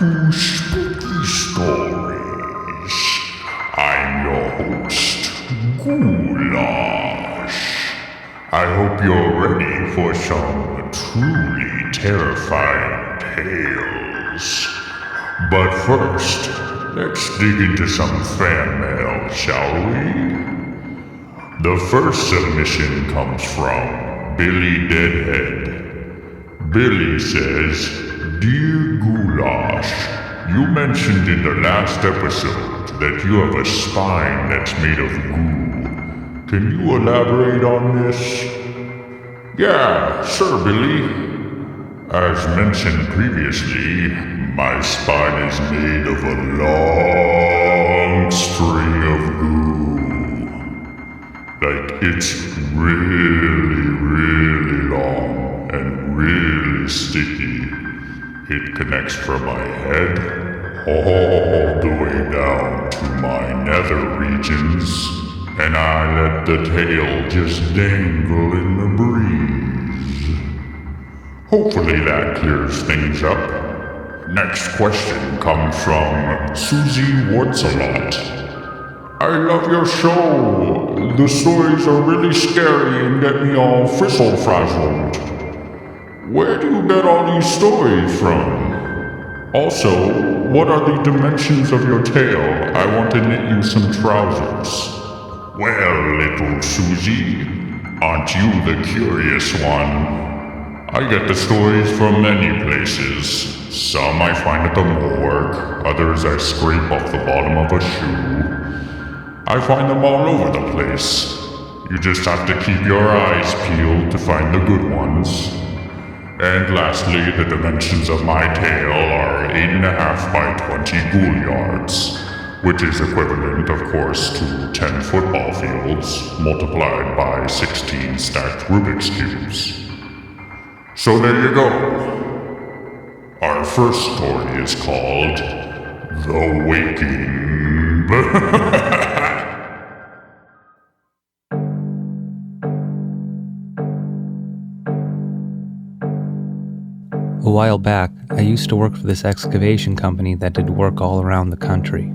to Spooky Stories. I'm your host, Ghoulash. I hope you're ready for some truly terrifying tales. But first, let's dig into some fan mail, shall we? The first submission comes from Billy Deadhead. Billy says, "Dear Ghoulash, you mentioned in the last episode that you have a spine that's made of goo. Can you elaborate on this?" "Yeah, sure, Billy. As mentioned previously, my spine is made of a long string of goo. Like, it's really long and really sticky. It connects from my head all the way down to my nether regions, and I let the tail just dangle in the breeze. Hopefully that clears things up." Next question comes from Susie Wartsalot. "I love your show. The stories are really scary and get me all frizzle-frazzled. Where do you get all these stories from? Also, what are the dimensions of your tail? I want to knit you some trousers." "Well, little Susie, aren't you the curious one? I get the stories from many places. Some I find at the morgue, others I scrape off the bottom of a shoe. I find them all over the place. You just have to keep your eyes peeled to find the good ones. And lastly, the dimensions of my tail are 8.5 by 20 ghoul yards, which is equivalent, of course, to 10 football fields multiplied by 16 stacked Rubik's Cubes. So there you go. Our first story is called The Waking. A while back, I used to work for this excavation company that did work all around the country.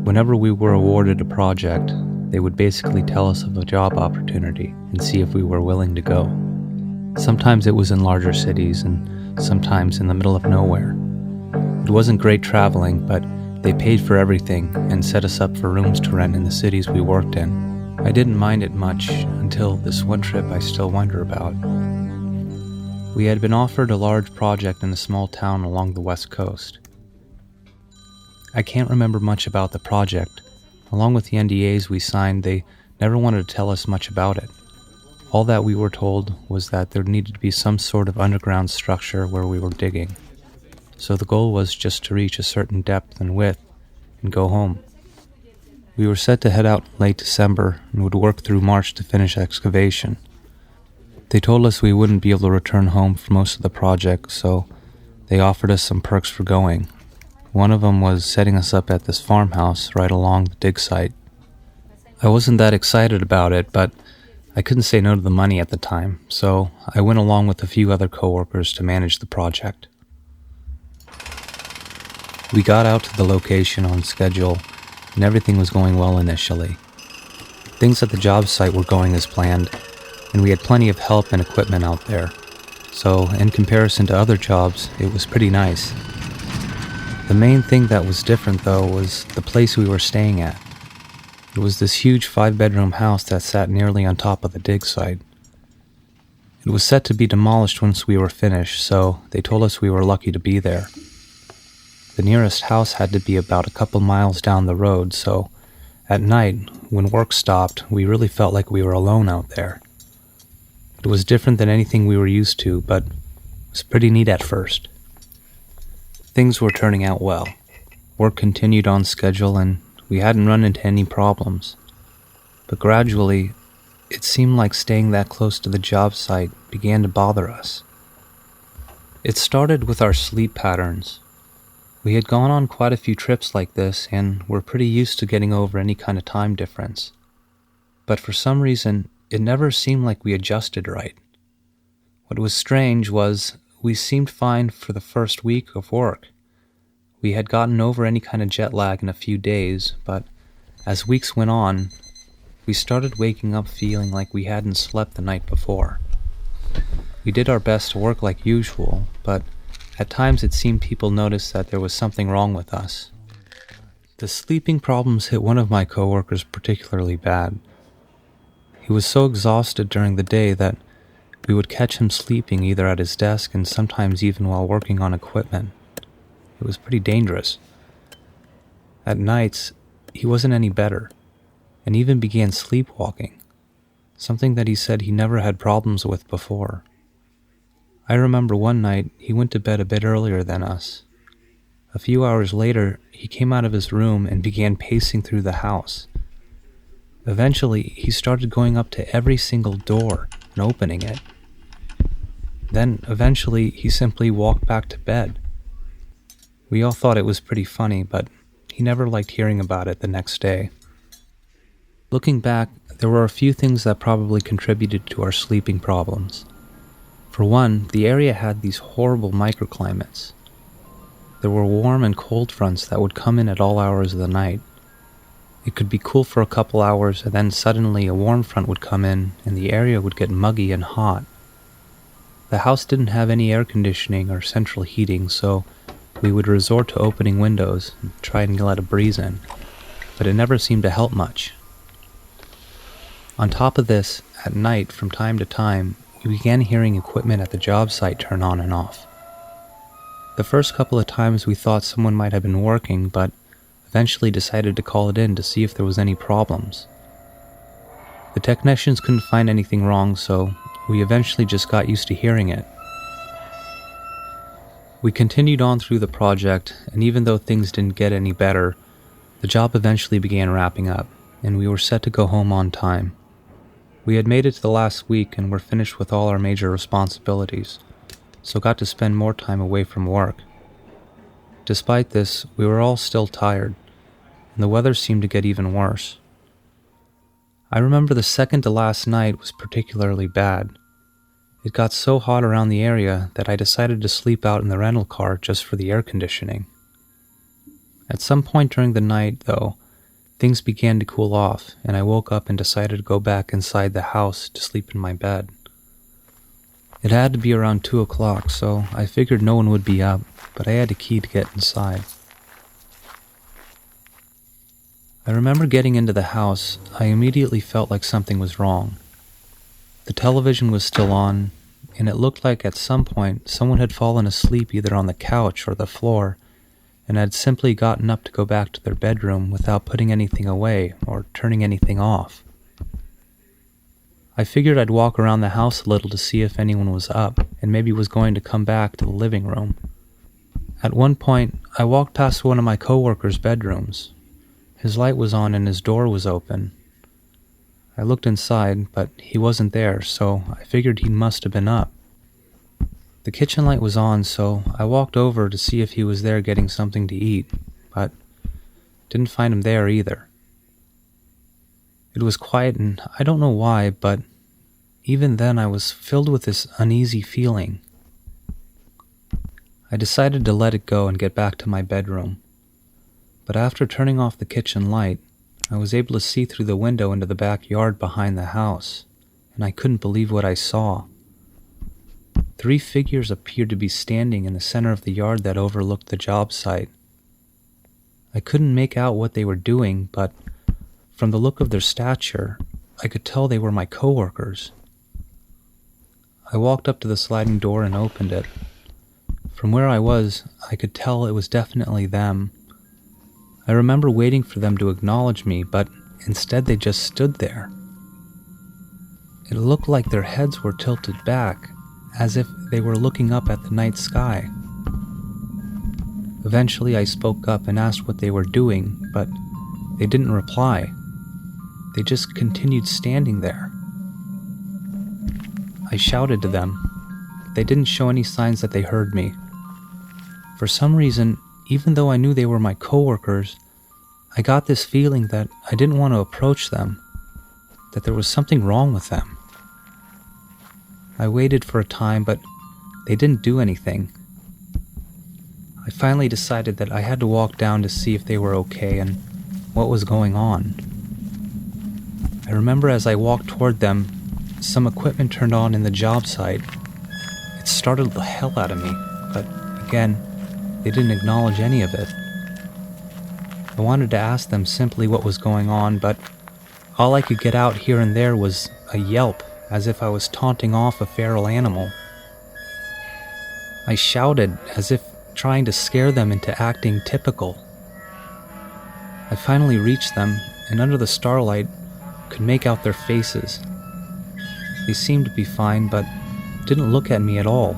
Whenever we were awarded a project, they would basically tell us of a job opportunity and see if we were willing to go. Sometimes it was in larger cities and sometimes in the middle of nowhere. It wasn't great traveling, but they paid for everything and set us up for rooms to rent in the cities we worked in. I didn't mind it much until this one trip I still wonder about. We had been offered a large project in a small town along the west coast. I can't remember much about the project. Along with the NDAs we signed, they never wanted to tell us much about it. All that we were told was that there needed to be some sort of underground structure where we were digging. So the goal was just to reach a certain depth and width and go home. We were set to head out in late December and would work through March to finish excavation. They told us we wouldn't be able to return home for most of the project, so they offered us some perks for going. One of them was setting us up at this farmhouse right along the dig site. I wasn't that excited about it, but I couldn't say no to the money at the time, so I went along with a few other coworkers to manage the project. We got out to the location on schedule, and everything was going well initially. Things at the job site were going as planned, and we had plenty of help and equipment out there. So, in comparison to other jobs, it was pretty nice. The main thing that was different, though, was the place we were staying at. It was this huge 5-bedroom house that sat nearly on top of the dig site. It was set to be demolished once we were finished, so they told us we were lucky to be there. The nearest house had to be about a couple miles down the road, so at night, when work stopped, we really felt like we were alone out there. It was different than anything we were used to, but it was pretty neat at first. Things were turning out well. Work continued on schedule and we hadn't run into any problems. But gradually, it seemed like staying that close to the job site began to bother us. It started with our sleep patterns. We had gone on quite a few trips like this and were pretty used to getting over any kind of time difference. But for some reason, it never seemed like we adjusted right. What was strange was we seemed fine for the first week of work, We had gotten over any kind of jet lag in a few days, but as weeks went on, we started waking up feeling like we hadn't slept the night before. We did our best to work like usual, but at times it seemed people noticed that there was something wrong with us. The sleeping problems hit one of my coworkers particularly bad. He was so exhausted during the day that we would catch him sleeping either at his desk and sometimes even while working on equipment. It was pretty dangerous. At nights, he wasn't any better, and even began sleepwalking, something that he said he never had problems with before. I remember one night he went to bed a bit earlier than us. A few hours later, he came out of his room and began pacing through the house. Eventually, he started going up to every single door and opening it. Then, eventually, he simply walked back to bed. We all thought it was pretty funny, but he never liked hearing about it the next day. Looking back, there were a few things that probably contributed to our sleeping problems. For one, the area had these horrible microclimates. There were warm and cold fronts that would come in at all hours of the night. It could be cool for a couple hours, and then suddenly a warm front would come in, and the area would get muggy and hot. The house didn't have any air conditioning or central heating, so we would resort to opening windows and try and let a breeze in, but it never seemed to help much. On top of this, at night, from time to time, we began hearing equipment at the job site turn on and off. The first couple of times we thought someone might have been working, but eventually decided to call it in to see if there was any problems. The technicians couldn't find anything wrong, so we eventually just got used to hearing it. We continued on through the project, and even though things didn't get any better, the job eventually began wrapping up, and we were set to go home on time. We had made it to the last week and were finished with all our major responsibilities, so got to spend more time away from work. Despite this, we were all still tired, and the weather seemed to get even worse. I remember the second to last night was particularly bad. It got so hot around the area that I decided to sleep out in the rental car just for the air conditioning. At some point during the night, though, things began to cool off, and I woke up and decided to go back inside the house to sleep in my bed. It had to be around 2 o'clock, so I figured no one would be up, but I had a key to get inside. I remember getting into the house, I immediately felt like something was wrong. The television was still on, and it looked like at some point someone had fallen asleep either on the couch or the floor, and had simply gotten up to go back to their bedroom without putting anything away or turning anything off. I figured I'd walk around the house a little to see if anyone was up, and maybe was going to come back to the living room. At one point, I walked past one of my coworkers' bedrooms. His light was on and his door was open. I looked inside, but he wasn't there, so I figured he must have been up. The kitchen light was on, so I walked over to see if he was there getting something to eat, but didn't find him there either. It was quiet, and I don't know why, but even then I was filled with this uneasy feeling. I decided to let it go and get back to my bedroom, but after turning off the kitchen light, I was able to see through the window into the backyard behind the house, and I couldn't believe what I saw. 3 figures appeared to be standing in the center of the yard that overlooked the job site. I couldn't make out what they were doing, but from the look of their stature, I could tell they were my coworkers. I walked up to the sliding door and opened it. From where I was, I could tell it was definitely them. I remember waiting for them to acknowledge me, but instead they just stood there. It looked like their heads were tilted back, as if they were looking up at the night sky. Eventually I spoke up and asked what they were doing, but they didn't reply. They just continued standing there. I shouted to them. They didn't show any signs that they heard me. For some reason, even though I knew they were my coworkers, I got this feeling that I didn't want to approach them, that there was something wrong with them. I waited for a time, but they didn't do anything. I finally decided that I had to walk down to see if they were okay and what was going on. I remember as I walked toward them, some equipment turned on in the job site. It startled the hell out of me, but again, they didn't acknowledge any of it. I wanted to ask them simply what was going on, but all I could get out here and there was a yelp, as if I was taunting off a feral animal. I shouted, as if trying to scare them into acting typical. I finally reached them, and under the starlight, could make out their faces. They seemed to be fine, but didn't look at me at all.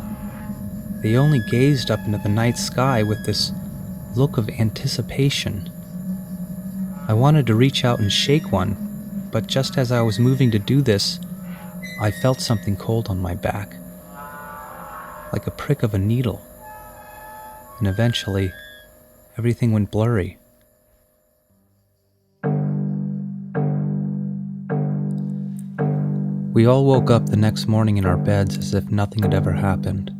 They only gazed up into the night sky with this look of anticipation. I wanted to reach out and shake one, but just as I was moving to do this, I felt something cold on my back, like a prick of a needle. And eventually, everything went blurry. We all woke up the next morning in our beds as if nothing had ever happened.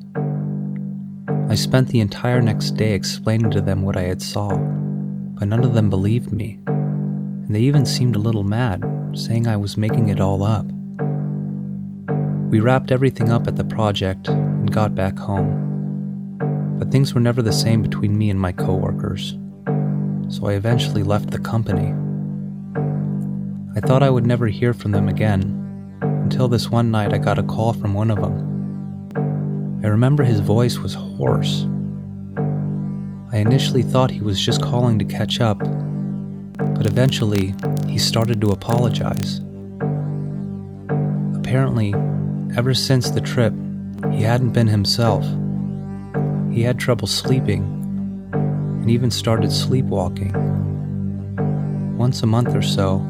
I spent the entire next day explaining to them what I had saw, but none of them believed me, and they even seemed a little mad, saying I was making it all up. We wrapped everything up at the project and got back home. But things were never the same between me and my coworkers, so I eventually left the company. I thought I would never hear from them again, until this one night I got a call from one of them. I remember his voice was hoarse. I initially thought he was just calling to catch up, but eventually he started to apologize. Apparently, ever since the trip, he hadn't been himself. He had trouble sleeping, and even started sleepwalking. Once a month or so,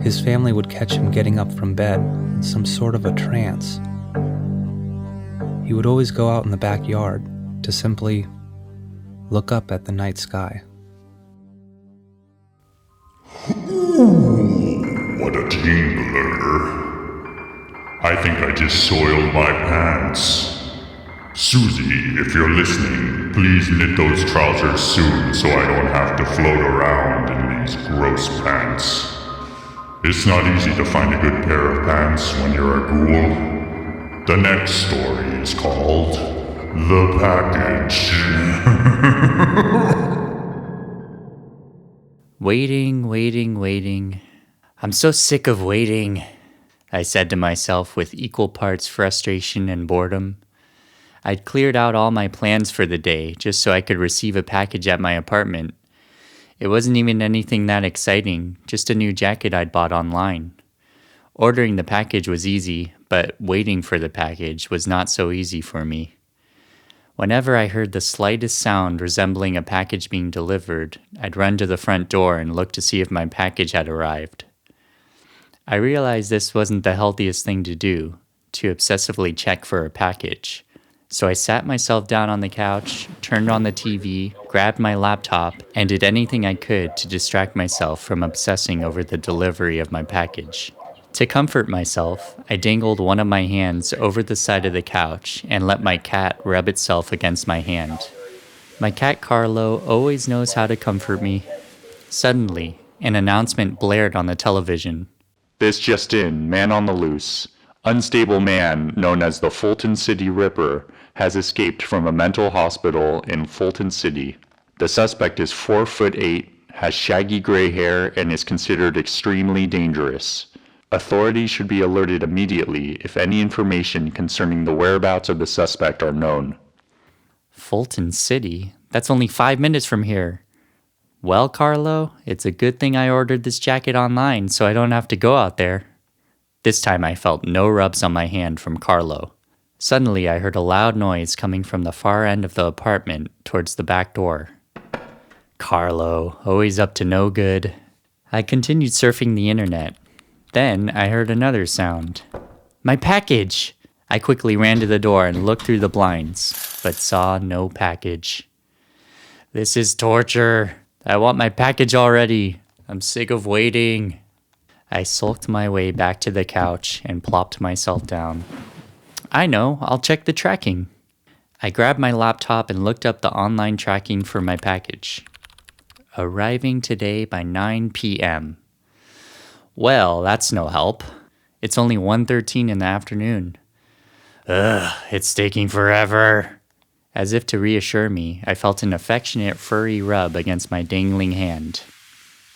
his family would catch him getting up from bed in some sort of a trance. He would always go out in the backyard to simply look up at the night sky. Ooh, what a tingler. I think I just soiled my pants. Susie, if you're listening, please knit those trousers soon so I don't have to float around in these gross pants. It's not easy to find a good pair of pants when you're a ghoul. The next story is called The Package. Waiting. I'm so sick of waiting, I said to myself with equal parts frustration and boredom. I'd cleared out all my plans for the day just so I could receive a package at my apartment. It wasn't even anything that exciting, just a new jacket I'd bought online. Ordering the package was easy, but waiting for the package was not so easy for me. Whenever I heard the slightest sound resembling a package being delivered, I'd run to the front door and look to see if my package had arrived. I realized this wasn't the healthiest thing to do, to obsessively check for a package. So I sat myself down on the couch, turned on the TV, grabbed my laptop, and did anything I could to distract myself from obsessing over the delivery of my package. To comfort myself, I dangled one of my hands over the side of the couch and let my cat rub itself against my hand. My cat Carlo always knows how to comfort me. Suddenly, an announcement blared on the television. This just in, man on the loose. Unstable man known as the Fulton City Ripper has escaped from a mental hospital in Fulton City. The suspect is 4'8", has shaggy gray hair, and is considered extremely dangerous. Authorities should be alerted immediately if any information concerning the whereabouts of the suspect are known. Fulton City? That's only 5 minutes from here. Well, Carlo, it's a good thing I ordered this jacket online so I don't have to go out there. This time I felt no rubs on my hand from Carlo. Suddenly I heard a loud noise coming from the far end of the apartment towards the back door. Carlo, always up to no good. I continued surfing the internet. Then I heard another sound. My package! I quickly ran to the door and looked through the blinds, but saw no package. This is torture. I want my package already. I'm sick of waiting. I sulked my way back to the couch and plopped myself down. I know, I'll check the tracking. I grabbed my laptop and looked up the online tracking for my package. Arriving today by 9 p.m. Well, that's no help. It's only 1:13 in the afternoon. Ugh, it's taking forever. As if to reassure me, I felt an affectionate furry rub against my dangling hand.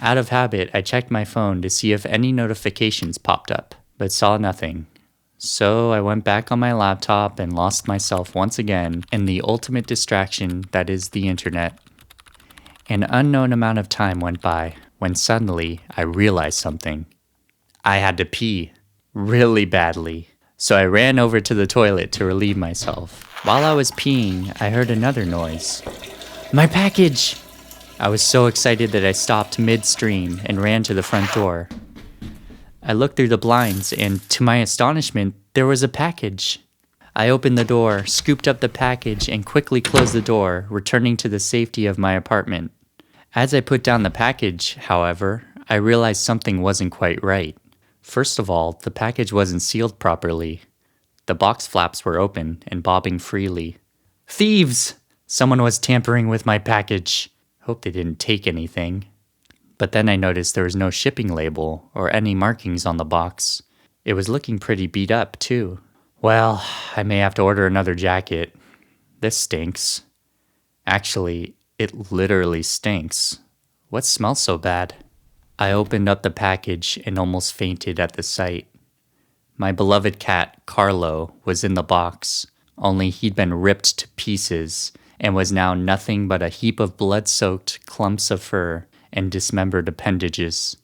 Out of habit, I checked my phone to see if any notifications popped up, but saw nothing. So I went back on my laptop and lost myself once again in the ultimate distraction that is the internet. An unknown amount of time went by when suddenly I realized something. I had to pee, really badly. So I ran over to the toilet to relieve myself. While I was peeing, I heard another noise. My package! I was so excited that I stopped midstream and ran to the front door. I looked through the blinds and, to my astonishment, there was a package. I opened the door, scooped up the package, and quickly closed the door, returning to the safety of my apartment. As I put down the package, however, I realized something wasn't quite right. First of all, the package wasn't sealed properly. The box flaps were open and bobbing freely. Thieves! Someone was tampering with my package. Hope they didn't take anything. But then I noticed there was no shipping label or any markings on the box. It was looking pretty beat up, too. Well, I may have to order another jacket. This stinks. Actually, it literally stinks. What smells so bad? I opened up the package and almost fainted at the sight. My beloved cat, Carlo, was in the box, only he'd been ripped to pieces and was now nothing but a heap of blood-soaked clumps of fur and dismembered appendages.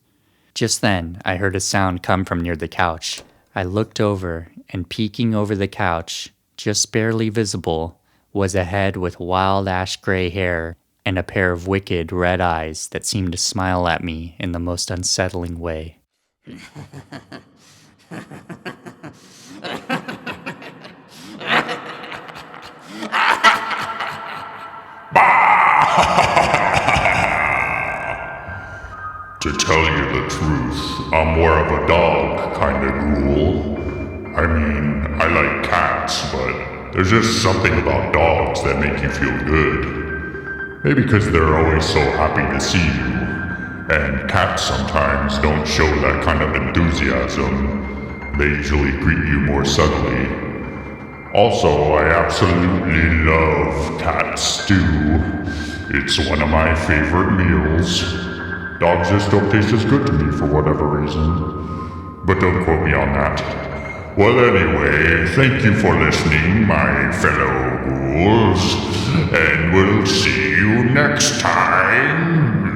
Just then, I heard a sound come from near the couch. I looked over, and peeking over the couch, just barely visible, was a head with wild ash-gray hair and a pair of wicked red eyes that seemed to smile at me in the most unsettling way. To tell you the truth, I'm more of a dog kind of ghoul. I mean, I like cats, but there's just something about dogs that make you feel good. Maybe because they're always so happy to see you, and cats sometimes don't show that kind of enthusiasm. They usually greet you more subtly. Also, I absolutely love cat stew. It's one of my favorite meals. Dogs just don't taste as good to me for whatever reason. But don't quote me on that. Well, anyway, thank you for listening, my fellow ghouls. And we'll see you next time.